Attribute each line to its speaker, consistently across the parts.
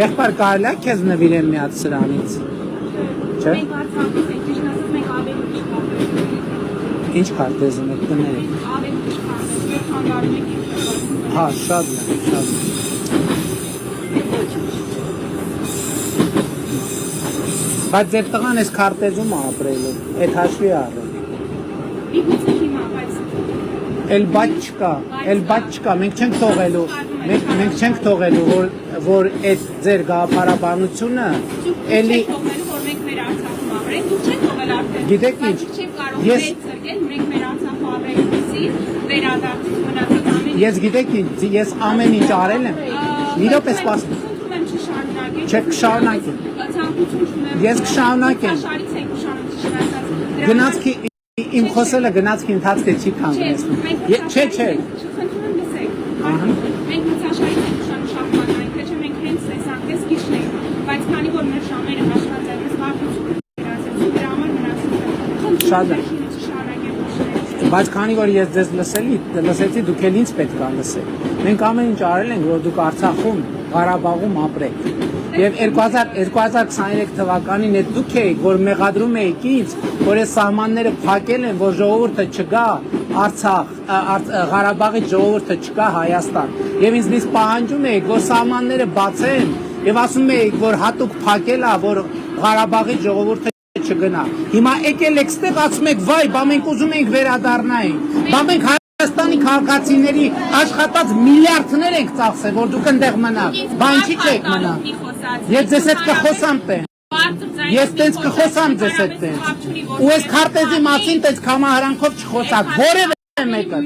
Speaker 1: Եղբայր կարելի է քեզ նվիրեմ մի հատ սրանից։ Չէ՞։ Ինչ քարտեզ ունեք տներեք։ Հա, շատ լավ, շատ լավ։ Բայց ձեր տղան այս քարտեզում է ապրելու, այդ հաշվի առը։ Էլ բաց չկա, մենք չենք թողելու, որ այդ ձեր գաղափարաբանությունը էլի գիտեք ինչ, ես գիտեք ինչ, ես ամեն ինչ արել եմ, մի րոպե սպասում, չեք կշարունակեմ, ես կշարունակեմ, գնացքի իմ խոսելը գնացքի ընթացքը չի կանգնեցնում, չէ,
Speaker 2: մենք մցաշարից ենք շարունակում այն, թե չէ մենք հենց տեսանք ես գիշն ենք, բայց քանի որ մեր ժամերը հաշված են, ես վաղուց գրասեցու դրա համար մնացում եմ,
Speaker 1: շատ է, բայց քանի որ ես ձեզ լսեցի, դուք էլ ինձ պետք է լսեք, մենք ամեն ինչ արել ենք, որ դուք Արցախում, Ղարաբաղում ապրեք, և 2023 թվականին այդ դուք էիք, որ մեղադրում էիք ինձ, որ այս սահմանները փակել են, որ ժողովուրդը չգա Արցախ, Ղարաբաղից ժողովուրդը չկա Հայաստան, և ինձնից պահանջում էիք, որ սահմանները բացեն, և ասում էիք, որ հատուկ փակել է, որ Ղարաբաղից ժողովուրդը չգնա, հիմա եկել եք ստեղ ասում եք, վայ, բա մենք ուզում ենք վերադառնային, բա մենք Հայաստանի քաղաքացիների աշխատած միլիարդներ ենք ծախսել, որ դուք ընդեղ մնաք, բա ինչի՞ չեք մնա, ես ձեզ հետ կխոսամ տեն, ես տենց կխոսամ ձեզ հետ տենց, ու ես քարտեզի մասին տենց կամահարանքով չխոսակ, որևէ մեկը,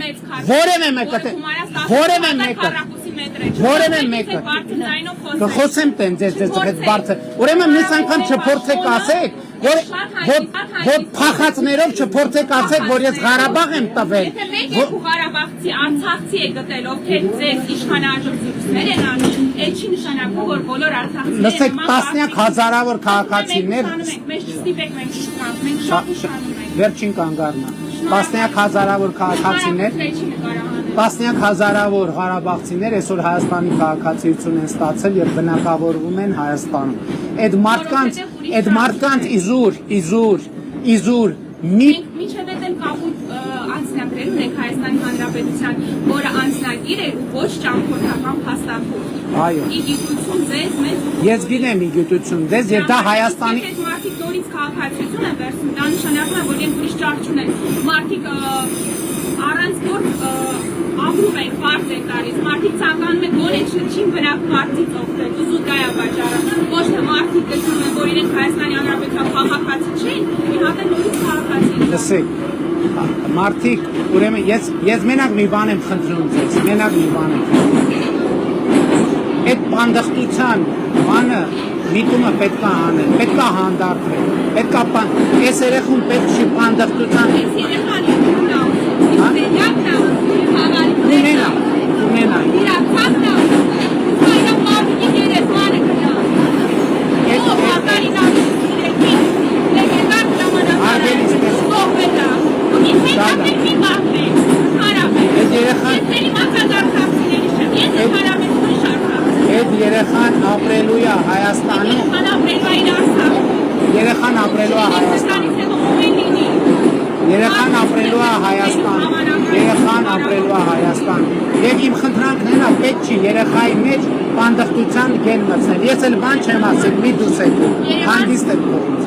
Speaker 1: կխոսեմ տենց ձեզ հետ բարձր, ուրեմն մյուս անգամ չփորձեք ասեք, որ փախածներով չփորձեք ասեք, որ ես Ղարաբաղ եմ տվել։
Speaker 2: Եթե մեկ եք ու Ղարաբաղցի, Արցախցի եք գտել, ովքեր ձեզ իշխանաճյուղ զրույցներ են անում, այդ չի նշանակում, որ բոլոր արցախցիները
Speaker 1: լսեք, տասնյակ հազարավոր քաղաքացիներ
Speaker 2: մեզ չստիպեք, մենք շտկանք, մենք շատ իշխանում ենք։
Speaker 1: Վերջին կանգառնա, տասնյակ հազարավոր քաղաքացիներ, տասնյակ հազարավոր ղարաբաղցիներ այսօր Հայաստանի քաղաքացիություն են ստացել և բնակավորվում են Հայաստանում։ Այդ մարդկանց իզուր
Speaker 2: Մինչև այդ են կապույտ անձնակներ ունենք Հայաստանի Հանրապետության, որը անձնագիր է ու ոչ ճամփորդական փաստաթուղթ։
Speaker 1: Այո։
Speaker 2: Ի գիտություն ձեզ մեզ։
Speaker 1: Ես գիտեմ ի գիտություն ձեզ և դա Հայաստանի։
Speaker 2: Եթե մարդիկ նորից քաղաքացիություն են վերցնում, դա նշանակում է, որ իրենք ուրիշ ճարպ չունեն։ Մարդիկ առանց գործ ապրում են, բարձ են տալիս, մարդիկ ցանկանում են գոնե չին բնակվում արդից օգտել, ուզու դա է պատճառը։ Ոչ թե մարդիկ գտնում են, որ իրենք Հայաստանի Հանրապետության քաղաքացի չեն, մի հատ են նորից քաղաքացի։
Speaker 1: Լսեք, մարդիկ, ուրեմն ես մենակ մի բան եմ խնդրում ձեզ, այդ պանդխտության բանը միտումը պետք է անել, պետք է հանդարտվել, պետք է այս երեխուն պետք չի պանդխտության։ Այդ երեխան ապրելու է Հայաստանում, երեխան ապրելու է Հայաստան, և իմ խնդրանքն են պետք չի երեխայի մեջ պանդխտության գեն մտցնել, ես էլ բան չեմ ասել, մի դուս եք, հանդիստ եք կողմից,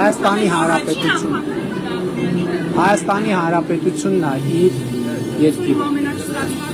Speaker 1: Հայաստանի Հանրապետությունն է Հայաստանի Հանրապետությունն է իր երկիրը։